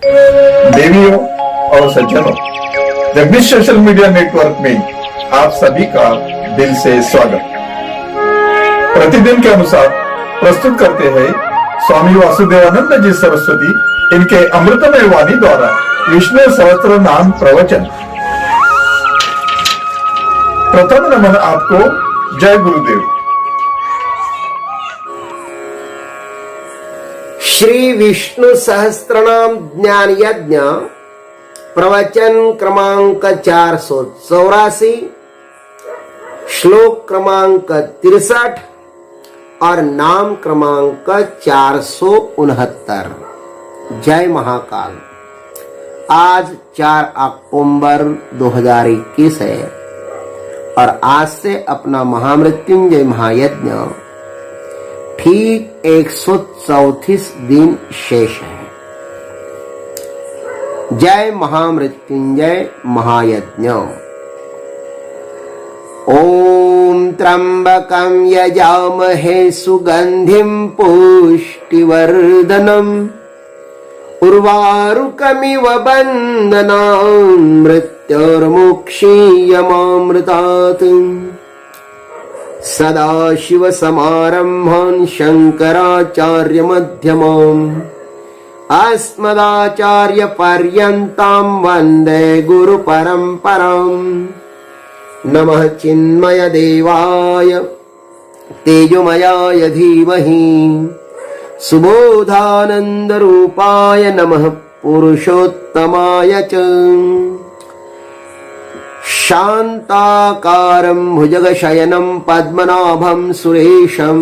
देवियों और सज्जनों, जगदीश सोशल मीडिया नेटवर्क में आप सभी का दिल से स्वागत। प्रतिदिन के अनुसार प्रस्तुत करते हैं स्वामी वासुदेवानंद जी सरस्वती इनके अमृतमय वाणी द्वारा विष्णु सहस्त्र नाम प्रवचन। प्रथम नमन आपको। जय गुरुदेव। श्री विष्णु सहस्त्रनाम ज्ञान यज्ञ प्रवचन क्रमांक 484, श्लोक क्रमांक 63 और नाम क्रमांक 469। जय महाकाल। आज 4 अक्टूबर 2021 है और आज से अपना महामृत्युंजय महायज्ञ ठीक 134 दिन शेष है। जय महामृत्युंजय महायज्ञ। ओम त्र्यंबकं यजामहे सुगंधिं पुष्टिवर्धनम् उर्वारुकमिव बन्धनान् मृत्युर्मुक्षीयमामृतात्। सदाशिवसमारम्भान् शङ्कराचार्यमध्यमाम् अस्मदाचार्यपर्यन्तां वन्दे गुरुपरम्पराम्। नमः चिन्मय देवाय तेजोमयाय धीमहि सुबोधानन्दरूपाय नमः पुरुषोत्तमाय च। शान्ताकारं भुजगशयनं पद्मनाभं सुरेशं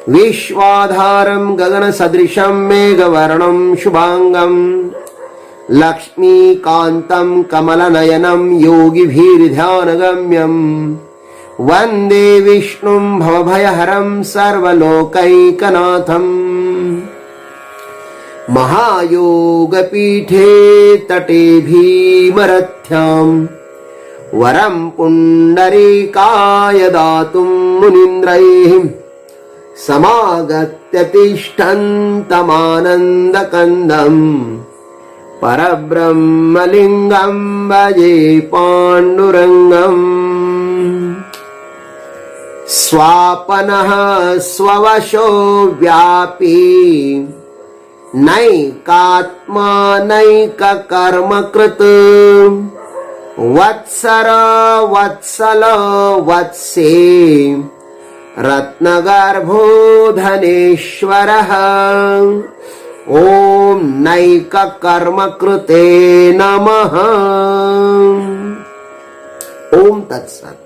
विश्वाधारं गगनसदृशं मेघवर्णं शुभांगं लक्ष्मीकान्तं कमलनयनं योगिभिर्ध्यानगम्यं वन्दे विष्णुं भवभयहरं सर्वलोकैकनाथम्। महायोगपीठे तटे भीमरथ्यां वरं पुण्डरीकाय दातुं मुनीन्द्रैः समागत्य तिष्ठन्तमानन्दकन्दं परब्रह्मलिङ्गं भजे पाण्डुरङ्गम्। स्वापनः स्ववशो व्यापी नैकात्मा नैककर्मकृत् वत्सर वत्सल वत्से रत्नगर्भो धनेश्वरः। ॐ नैककर्मकृते नमः। ओम तत्सत्।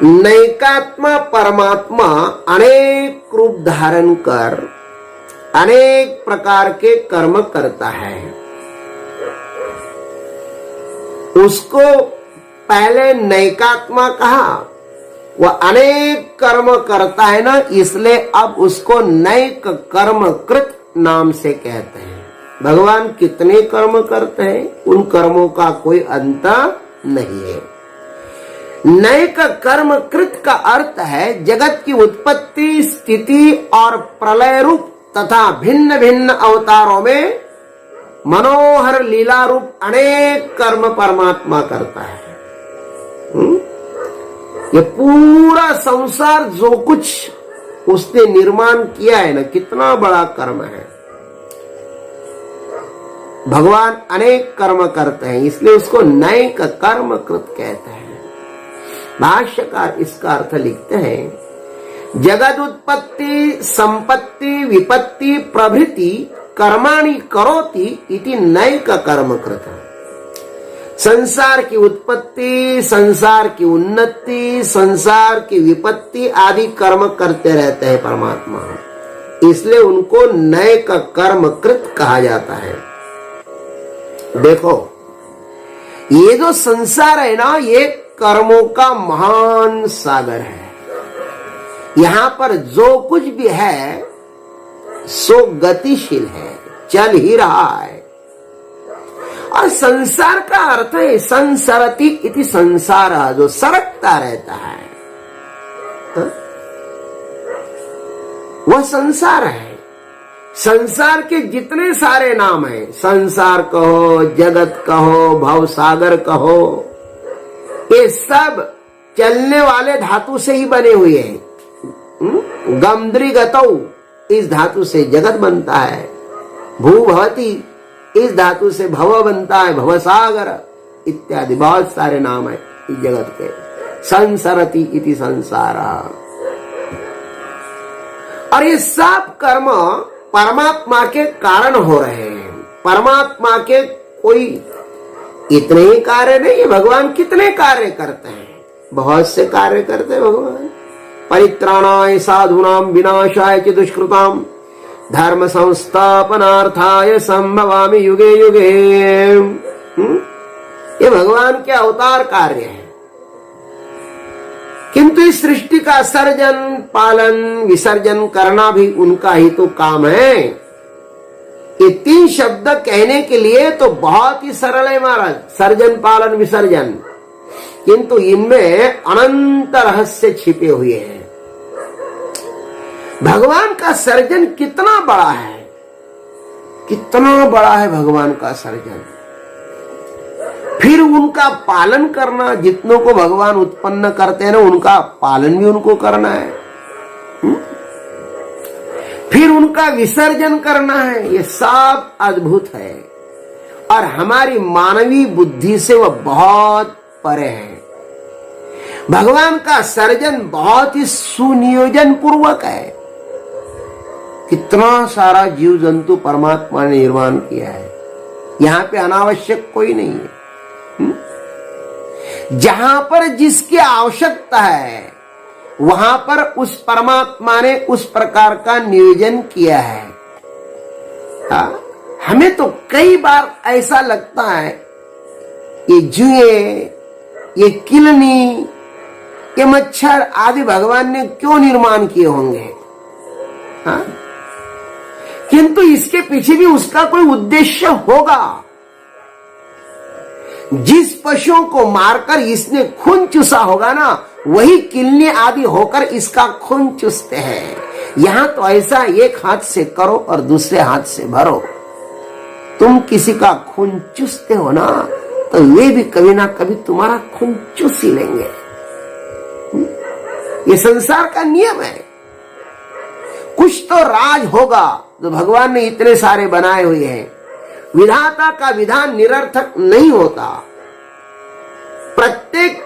नैकात्मा परमात्मा अनेक रूप धारण कर अनेक प्रकार के कर्म करता है। उसको पहले नैकात्मा कहा। वह अनेक कर्म करता है ना, इसलिए अब उसको नैक कर्मकृत नाम से कहते हैं। भगवान कितने कर्म करते हैं, उन कर्मों का कोई अंत नहीं है। नैक कर्मकृत का अर्थ है जगत की उत्पत्ति, स्थिति और प्रलय रूप तथा भिन्न भिन्न अवतारों में मनोहर लीला रूप अनेक कर्म परमात्मा करता है। ये पूरा संसार जो कुछ उसने निर्माण किया है ना, कितना बड़ा कर्म है। भगवान अनेक कर्म करते हैं, इसलिए उसको नैक कर्मकृत कहते हैं। भाष्यकार इसका अर्थ लिखते हैं, जगद उत्पत्ति संपत्ति विपत्ति प्रभृति कर्माणि करोति इति नैक कर्मकृत। संसार की उत्पत्ति, संसार की उन्नति, संसार की विपत्ति आदि कर्म करते रहते हैं परमात्मा, इसलिए उनको नैक कर्मकृत कहा जाता है। देखो, ये जो संसार है ना, ये कर्मों का महान सागर है। यहाँ पर जो कुछ भी है सो गतिशील है, चल ही रहा है। और संसार का अर्थ है संसरति इति संसार, जो सरकता रहता है वह संसार है। संसार के जितने सारे नाम हैं, संसार कहो, जगत कहो, भव सागर कहो, ये सब चलने वाले धातु से ही बने हुए हैं। गंद्रिगतौ इस धातु से जगत बनता है, भू भवती इस धातु से भव बनता है, भवसागर इत्यादि बहुत सारे नाम है इस जगत के। संसरति इति संसारा। और ये सब कर्म परमात्मा के कारण हो रहे हैं। परमात्मा के कोई इतने ही कार्य नहीं, भगवान कितने कार्य करते हैं, बहुत से कार्य करते हैं भगवान। परित्राणाय साधूनां विनाशाय च दुष्कृतां धर्म संस्थापनार्थाय संभवामि युगे युगे। ये भगवान के अवतार कार्य है। किंतु इस सृष्टि का सर्जन, पालन, विसर्जन करना भी उनका ही तो काम है। ये तीन शब्द कहने के लिए तो बहुत ही सरल है महाराज, सर्जन, पालन, विसर्जन, किंतु इनमें अनंत रहस्य छिपे हुए हैं। भगवान का सर्जन कितना बड़ा है, कितना बड़ा है भगवान का सर्जन। फिर उनका पालन करना, जितनों को भगवान उत्पन्न करते हैं ना, उनका पालन भी उनको करना है। फिर उनका विसर्जन करना है। ये सब अद्भुत है और हमारी मानवीय बुद्धि से वह बहुत परे है। भगवान का सर्जन बहुत ही सुनियोजन पूर्वक है। कितना सारा जीव जंतु परमात्मा ने निर्माण किया है। यहाँ पे अनावश्यक कोई नहीं है। जहां पर जिसकी आवश्यकता है वहां पर उस परमात्मा ने उस प्रकार का नियोजन किया है। हमें तो कई बार ऐसा लगता है ये जुए, ये किलनी, ये मच्छर आदि भगवान ने क्यों निर्माण किए होंगे। किंतु इसके पीछे भी उसका कोई उद्देश्य होगा। जिस पशुओं को मारकर इसने खून चूसा होगा ना, वही किलनी आदि होकर इसका खून चूसते हैं। यहां तो ऐसा एक हाथ से करो और दूसरे हाथ से भरो। तुम किसी का खून चूसते हो ना, तो वे भी कभी ना कभी तुम्हारा खून चूस ही लेंगे। ये संसार का नियम है। कुछ तो राज होगा जो भगवान ने इतने सारे बनाए हुए हैं। विधाता का विधान निरर्थक नहीं होता। प्रत्येक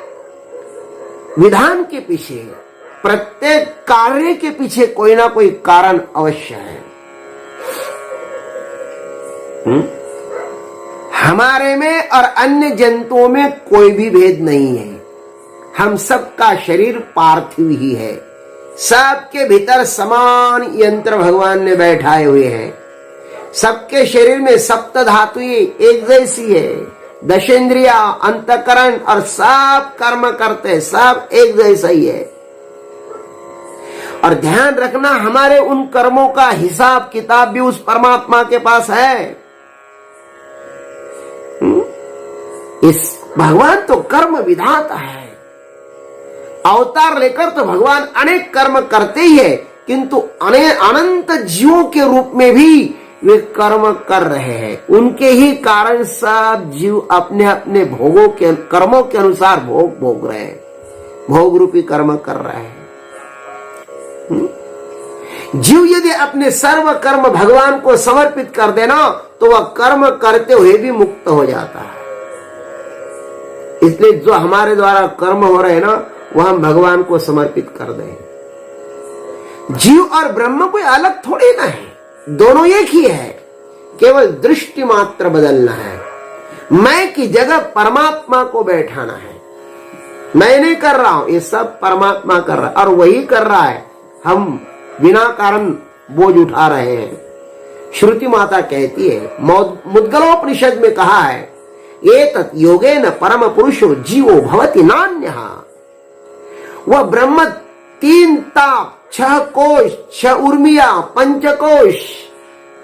विधान के पीछे, प्रत्येक कार्य के पीछे कोई ना कोई कारण अवश्य है। हमारे में और अन्य जंतुओं में कोई भी भेद नहीं है। हम सबका शरीर पार्थिव ही है। सबके भीतर समान यंत्र भगवान ने बैठाए हुए हैं। सबके शरीर में सप्त धातुएं एक जैसी है। दशेंद्रिया, अंतकरण और सब कर्म करते, सब एक जैसा ही है। और ध्यान रखना, हमारे उन कर्मों का हिसाब किताब भी उस परमात्मा के पास है। इस भगवान तो कर्म विधाता है। अवतार लेकर तो भगवान अनेक कर्म करते ही है, किंतु अनंत जीवों के रूप में भी वे कर्म कर रहे हैं। उनके ही कारण सब जीव अपने अपने भोगों के, कर्मों के अनुसार भोग रहे हैं, भोग रूपी कर्म कर रहे हैं। जीव यदि अपने सर्व कर्म भगवान को समर्पित कर देना, तो वह कर्म करते हुए भी मुक्त हो जाता है। इसलिए जो हमारे द्वारा कर्म हो रहे हैं ना, वह हम भगवान को समर्पित कर दें। जीव और ब्रह्म कोई अलग थोड़ी ना है, दोनों एक ही है। केवल दृष्टि मात्र बदलना है। मैं की जगह परमात्मा को बैठाना है। मैं नहीं कर रहा हूं, ये सब परमात्मा कर रहा है और वही कर रहा है। हम बिना कारण बोझ उठा रहे हैं। श्रुति माता कहती है, मुद्गलोपनिषद में कहा है, एतत् योगेन परम पुरुषो जीवो भवति नान्यः। वह ब्रह्म 3 ताप, 6 कोश, 6 उर्मिया, 5 कोश,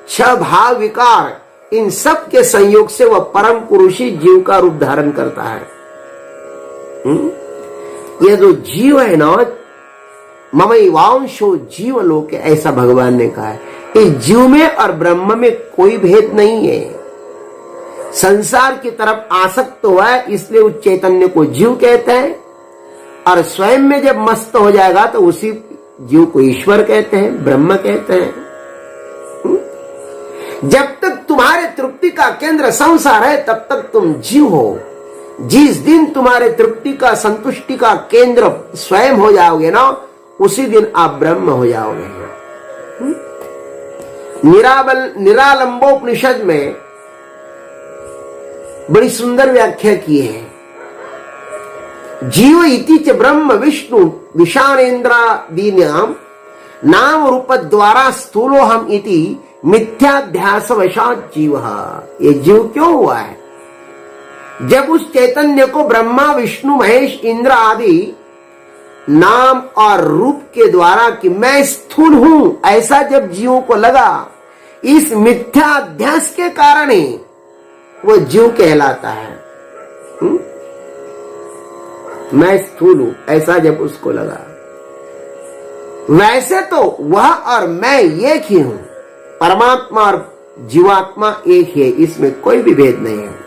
6 भाव विकार, इन सब के संयोग से वह परम पुरुष ही जीव का रूप धारण करता है। यह जो जीव है ना, ममैवांशो जीव लोके, ऐसा भगवान ने कहा है। इस जीव में और ब्रह्म में कोई भेद नहीं है। संसार की तरफ आसक्त हुआ है इसलिए उस चैतन्य को जीव कहते हैं, और स्वयं में जब मस्त हो जाएगा तो उसी जीव को ईश्वर कहते हैं, ब्रह्म कहते हैं। जब तक तुम्हारे तृप्ति का केंद्र संसार है तब तक तुम जीव हो। जिस दिन तुम्हारे तृप्ति का संतुष्टि का केंद्र स्वयं हो जाओगे ना, उसी दिन आप ब्रह्म हो जाओगे। निरालंबोपनिषद में बड़ी सुंदर व्याख्या की है। जीव इति च ब्रह्म विष्णु विषाणेन्द्रादीनां नाम रूप द्वारा स्थूलोहम इति मिथ्याध्यास वशात जीव। ये जीव क्यों हुआ है? जब उस चैतन्य को ब्रह्मा विष्णु महेश इंद्र आदि नाम और रूप के द्वारा कि मैं स्थूल हूं ऐसा जब जीवों को लगा, इस मिथ्याध्यास के कारण ही वो जीव कहलाता है। मैं स्थूल हूं ऐसा जब उसको लगा। वैसे तो वह और मैं एक ही हूं, परमात्मा और जीवात्मा एक है, इसमें कोई भी भेद नहीं है।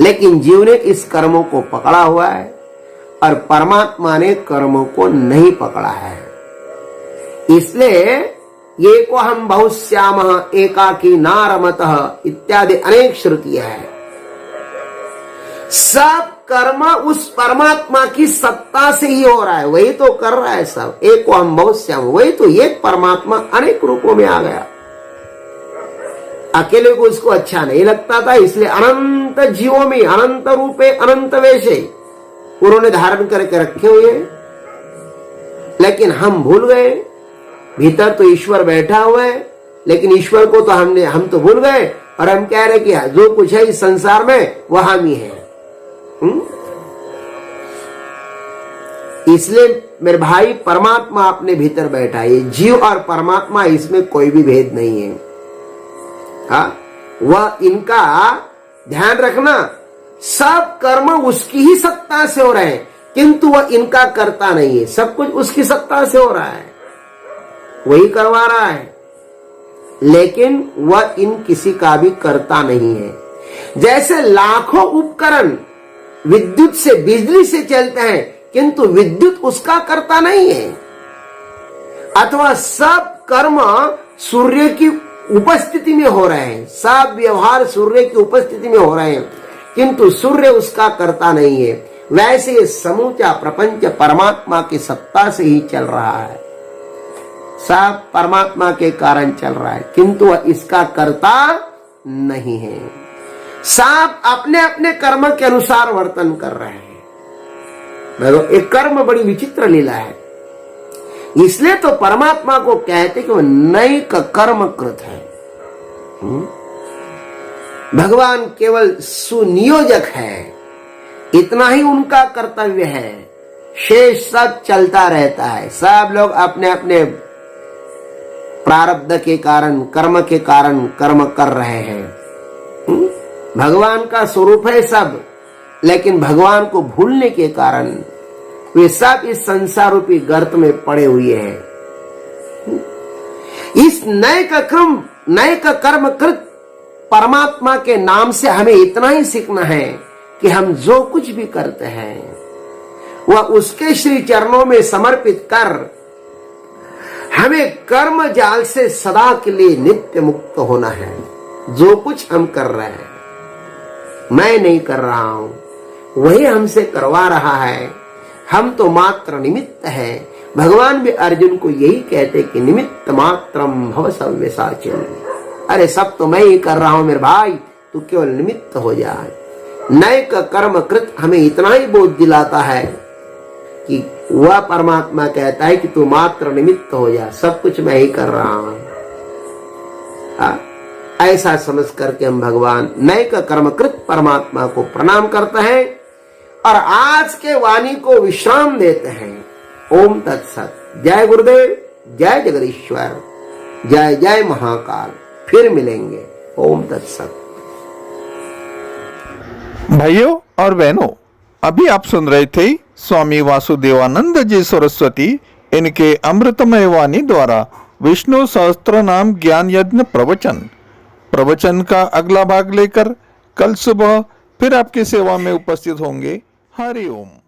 लेकिन जीव ने इस कर्मों को पकड़ा हुआ है और परमात्मा ने कर्मों को नहीं पकड़ा है। इसलिए ये को हम बहुश्याम एकाकी नारमतः इत्यादि अनेक श्रुतियां हैं। सब कर्म उस परमात्मा की सत्ता से ही हो रहा है, वही तो कर रहा है सब। एक को हम बहुश्याम, वही तो एक परमात्मा अनेक रूपों में आ गया। अकेले को उसको अच्छा नहीं लगता था, इसलिए अनंत जीवों में अनंत रूपे अनंत वेशे उन्होंने धारण करके रखे हुए। लेकिन हम भूल गए, भीतर तो ईश्वर बैठा हुआ है, लेकिन ईश्वर को तो हम तो भूल गए और हम कह रहे कि जो कुछ है इस संसार में वह हम ही है। इसलिए मेरे भाई परमात्मा अपने भीतर बैठा है। जीव और परमात्मा इसमें कोई भी भेद नहीं है। हाँ, वह इनका ध्यान रखना, सब कर्म उसकी ही सत्ता से हो रहे हैं, किंतु वह इनका करता नहीं है। सब कुछ उसकी सत्ता से हो रहा है, वही करवा रहा है, लेकिन वह इन किसी का भी करता नहीं है। जैसे लाखों उपकरण विद्युत से बिजली से चलते हैं, किंतु विद्युत उसका करता नहीं है। अथवा सब कर्म सूर्य की उपस्थिति में हो रहे हैं, सब व्यवहार सूर्य की उपस्थिति में हो रहे हैं, किंतु सूर्य उसका करता नहीं है। वैसे ये समूचा प्रपंच परमात्मा की सत्ता से ही चल रहा है, सब परमात्मा के कारण चल रहा है, किंतु वह इसका कर्ता नहीं है। सब अपने अपने कर्म के अनुसार वर्तन कर रहे हैं। एक कर्म बड़ी विचित्र लीला है, इसलिए तो परमात्मा को कहते कि वह नैक कर्म कृत है। भगवान केवल सुनियोजक है, इतना ही उनका कर्तव्य है। शेष सब चलता रहता है। सब लोग अपने अपने प्रारब्ध के कारण, कर्म के कारण कर्म कर रहे हैं। भगवान का स्वरूप है सब, लेकिन भगवान को भूलने के कारण वे सब इस संसार रूपी गर्त में पड़े हुए हैं। इस नए का कर्म कृत परमात्मा के नाम से हमें इतना ही सीखना है कि हम जो कुछ भी करते हैं वह उसके श्री चरणों में समर्पित कर हमें कर्म जाल से सदा के लिए नित्य मुक्त होना है। जो कुछ हम कर रहे हैं, मैं नहीं कर रहा हूं, वही हमसे करवा रहा है। हम तो मात्र निमित्त है। भगवान भी अर्जुन को यही कहते कि निमित्त मात्रम भव सव्यसाचिन। अरे सब तो मैं ही कर रहा हूं मेरे भाई, तू केवल निमित्त हो जाए। नए का कर्म कृत हमें इतना ही बोध दिलाता है कि वह परमात्मा कहता है कि तू मात्र निमित्त हो जा, सब कुछ मैं ही कर रहा हूं। ऐसा समझ करके हम भगवान नए का कर्मकृत परमात्मा को प्रणाम करते हैं और आज के वाणी को विश्राम देते हैं। ओम तत्सत। जय गुरुदेव, जय जगदीश्वर, जय जय महाकाल। फिर मिलेंगे। ओम तत्सत। भाइयों और बहनों, अभी आप सुन रहे थे स्वामी वासुदेवानंद जी सरस्वती इनके अमृतमय वाणी द्वारा विष्णु सहस्त्र नाम ज्ञान यज्ञ प्रवचन का अगला भाग लेकर कल सुबह फिर आपकी सेवा में उपस्थित होंगे। हरि ओम।